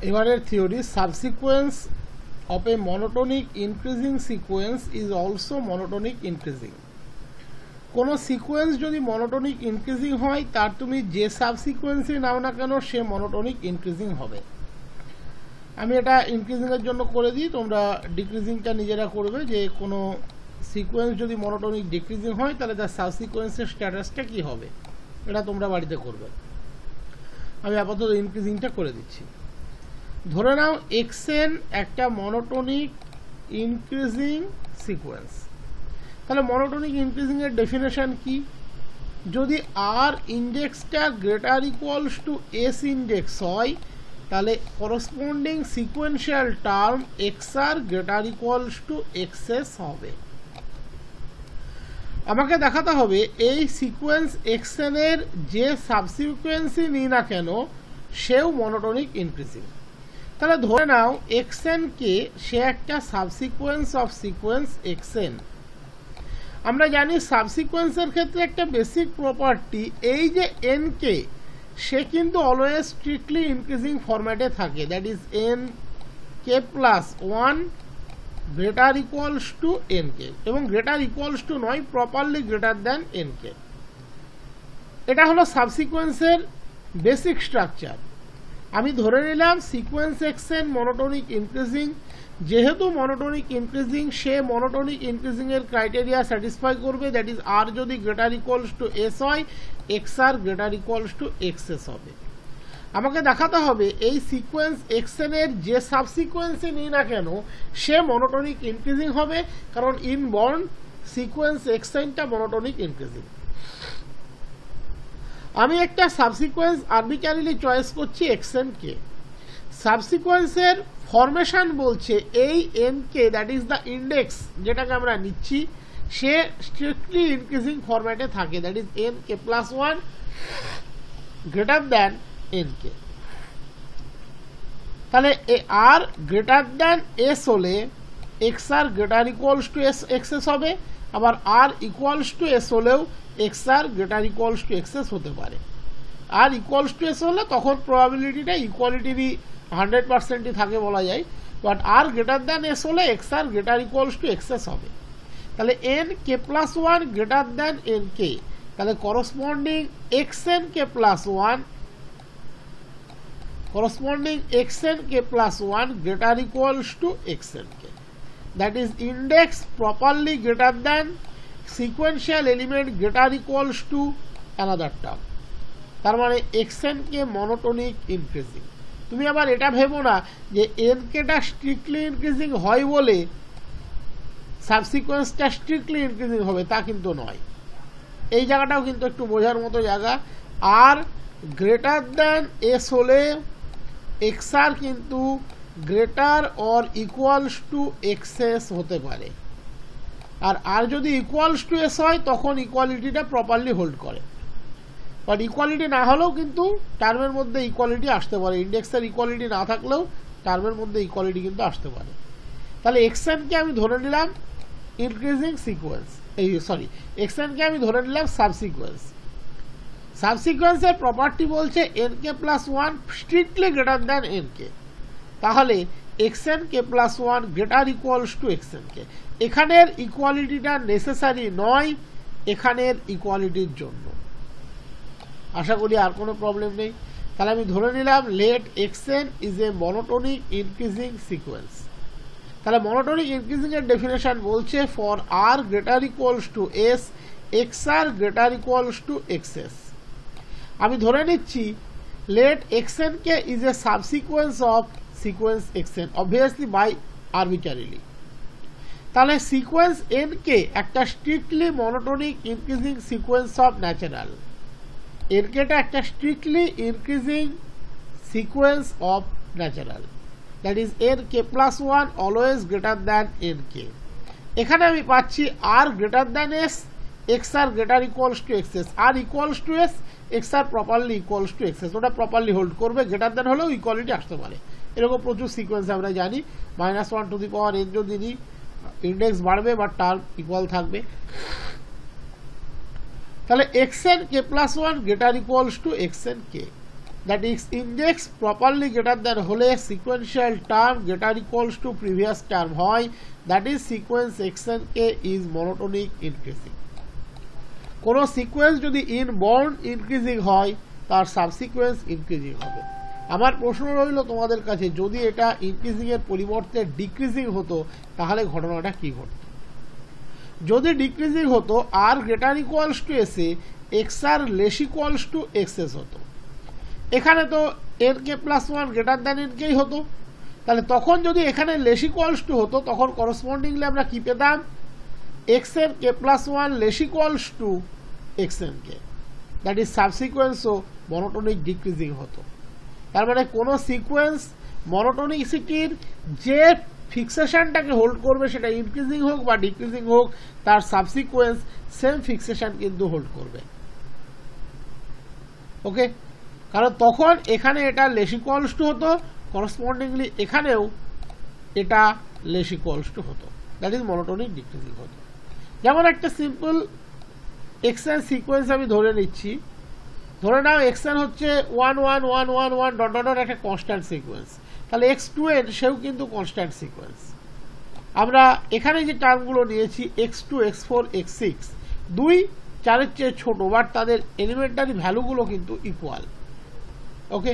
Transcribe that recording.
এবারের theory, সাবসিকোয়েন্স of A monotonic increasing sequence is also monotonic increasing. কোনো sequence যদি monotonic increasing হয় তার তুমি যে সাবসিকোয়েন্সই নাও না কেন সে মনোটোনিক ইনক্রিজিং হবে। আমি এটা ইনক্রিজিংয়ের জন্য করে দিই, তোমরা ডিক্রিজিংটা নিজেরা করবে যে কোনো সিকোয়েন্স যদি মনোটোনিক ডিক্রিজিং হয় তাহলে তার সাবসিকোয়েন্সের স্ট্যাটাসটা কী হবে, এটা তোমরা বাড়িতে করবে। আমি আপাতত ইনক্রিজিংটা করে দিচ্ছি। ধরে নাও এক্সএন একটা মনোটোনিক ইনক্রিজিং সিকোয়েন্স। তাহলে মনোটোনিক ইনক্রিজিংয়ের ডেফিনেশন কি? যদি আর ইন্ডেক্সটা greater equals to S index হয় তাহলে corresponding sequential term X R greater equals to XS হবে। আমাকে দেখাতে হবে এই সিকোয়েন্স এক্সএন এর যে সাবসিকোয়েন্সই নিই না কেন সেও মনোটোনিক ইনক্রিজিং। তাহলে ধরে নাও এক্সএন কে সে একটা সাবসিকোয়েন্স অফ সিকোয়েন্স এক্সএন। আমরা জানি সাবসিকোয়েন্সের ক্ষেত্রে একটা বেসিক প্রপার্টি, এই যে এন কে সে কিন্তু অলওয়েজ স্ট্রিক্টলি ইনক্রিজিং ফরম্যাটে থাকে, that is N K plus one greater equals to n k, এবং গ্রেটার ইকুয়ালস টু নয়, properly greater than N k. এটা হলো সাবসিকোয়েন্সের বেসিক স্ট্রাকচার। আমি ধরে নিলাম সিকোয়েন্স এক্সএন মনোটোনিক ইনক্রিজিং। যেহেতু মনোটোনিক ইনক্রিজিং সে মনোটোনিক ইনক্রিজিং এর ক্রাইটেরিয়া স্যাটিসফাই করবে, দ্যাট ইজ আর যদি গ্রেটার ইকুয়ালস টু এস হয় x R greater equals to XS হবে। আমাকে দেখাতে হবে এই সিকোয়েন্স এক্সএন এর যে সাবসিকোয়েন্সই নিই না কেন সে মনোটোনিক ইনক্রিজিং হবে, কারণ ইনবর্ন সিকোয়েন্স এক্সএনটা মনোটোনিক ইনক্রিজিং। আমি একটা সাবসিকোয়েন্স আরবিট্রারিলি চয়েস করছি এক্সএন কে। সাবসিকোয়েন্সের ফরমেশন বলছে এই n K, that is the index যেটাকে আমরা নিচ্ছি, সে স্ট্রিক্টলি ইনক্রিজিং ফরম্যাটে থাকে, that is N K plus one greater than N K. তাহলে আর গ্রেটার দ্যান এস হলে x R greater equals to s x s হবে, আবার আর ইকুয়ালস টু এস হলেও x R greater equals to XS হতে পারে। আর equals to S হলে তখন প্রবাবিলিটিটা ইকুয়ালিটিরই 100%ই থাকে বলা যায়, but R greater than S হলে x R greater equals to XS হবে। তাহলে এন কে plus one greater than N K, তাহলে corresponding X N K plus one, corresponding X N K plus one greater equals to X N K, that is index properly greater than sequential element greater equals to another term. তার মানে X N K monotonic increasing. তুমি আবার এটা ভেবো না যে N কেটা strictly increasing হয় বলে সাবসিকোয়েন্সটা স্ট্রিক্টলি ইনক্রিজিং হবে, তা কিন্তু নয়। এই জায়গাটাও কিন্তু একটু বোঝার মতো জায়গা। আর গ্রেটার দ্যান এস হলে এক্স আর কিন্তু greater or equals to XS হতে পারে, আর যদি ইকুয়ালস টু এস হয় তখন ইকুয়ালিটিটা প্রপারলি হোল্ড করে। বাট ইকুয়ালিটি না হলেও কিন্তু টার্মের মধ্যে ইকুয়ালিটি আসতে পারে, ইন্ডেক্সের ইকুয়ালিটি না থাকলেও টার্মের মধ্যে ইকুয়ালিটি কিন্তু আসতে পারে। তাহলে এক্সএনকে আমি ধরে নিলাম ইনক্রিজিং সিকোয়েন্স, এক্সএনকে আমি ধরে নিলাম সাবসিকোয়েন্স। সাবসিকোয়েন্সের প্রপার্টি বলছে এন কে plus one strictly greater than N K, তাহলে X N K plus one greater equals to X N K. এখানের ইকুয়ালিটিটা নেসেসারি নয় এখানের ইকুয়ালিটির জন্য। আশা করি আর কোনো প্রবলেম নেই। তাহলে আমি ধরে নিলাম let X N is a monotonic increasing sequence. তাহলে মনোটোনিক ইনক্রিজিং এর ডেফিনেশন বলছে for R greater equals to S X R greater equals to X S. আমি ধরে নিচ্ছি let X N K is a subsequence of sequence X N, obviously by arbitrarily. তাহলে sequence N K একটা strictly monotonic increasing sequence of natural. N কেটা একটা strictly increasing sequence of natural, that is N K plus one always greater than N K. এখানে আমি পাচ্ছি আর greater than S X R greater equals to X S, R equals to S X R properly equals to X S, ওটা properly hold করবে, greater than হলেও equality আসতে পারে। এরকম প্রচুর সিকোয়েন্স আমরা জানি, -1 টু দি পাওয়ার এন যদি নিই ইন্ডেক্স বাড়বে বা টার্ম ইকুয়াল থাকবে। তাহলে x N K plus one greater equals to X N K, that is index properly greater than হলে sequential term greater equals to previous term হয়, that is sequence xnk is monotonic increasing. কোনো sequence যদি inbound increasing হয় তার সাবসিকোয়েন্স increasing হবে। আমার প্রশ্ন রইল তোমাদের কাছে, যদি এটা ইনক্রিজিং এর পরিবর্তে ডিক্রিজিং হতো তাহলে ঘটনাটা কি ঘটতো? যদি ডিক্রিজিং হতো আর গ্রেটার ইকুয়ালস টু এসে x r less equals to x s হতো। এখানে তো এন কে plus one greater than n কেই হতো, তাহলে তখন যদি এখানে লেস ইকুয়ালস টু হতো তখন করসপন্ডিংলি আমরা কি পেতাম? X N K plus one less equals to X N K, that is সাবসিকুয়েন্সও মনোটোনিক ডিক্রিজিং হতো। তার মানে কোনো সিকোয়েন্স মনোটোনিসিটির যে ফিক্সেশনটাকে হোল্ড করবে সেটা ইনক্রিজিং হোক বা ডিক্রিজিং হোক, তার সাবসিকুয়েন্স সেম ফিক্সেশন কিন্তু হোল্ড করবে। ওকে, কারণ তখন এখানে এটা লেস ইকুয়ালস টু হতো, করসপন্ডিংলি এখানেও এটা লেস ইকুয়ালস টু হতো, দ্যাট ইজ মনোটোনিক ডিক্রিজিং হতো। যেমন একটা সিম্পল এক্সএন সিকোয়েন্স আমি ধরে নিচ্ছি, ধরে নাও এক্সএন হচ্ছে 1 1 1 1 1 ডট ডট একটা কনস্ট্যান্ট সিকোয়েন্স, তাহলে x2n সেও কিন্তু কনস্ট্যান্ট সিকোয়েন্স। আমরা এখানে যে টার্মগুলো নিয়েছি x2 x4 x6 2 4 এর চেয়ে ছোট, বাট তাদের এলিমেন্টারি ভ্যালুগুলো কিন্তু ইকুয়াল। ওকে,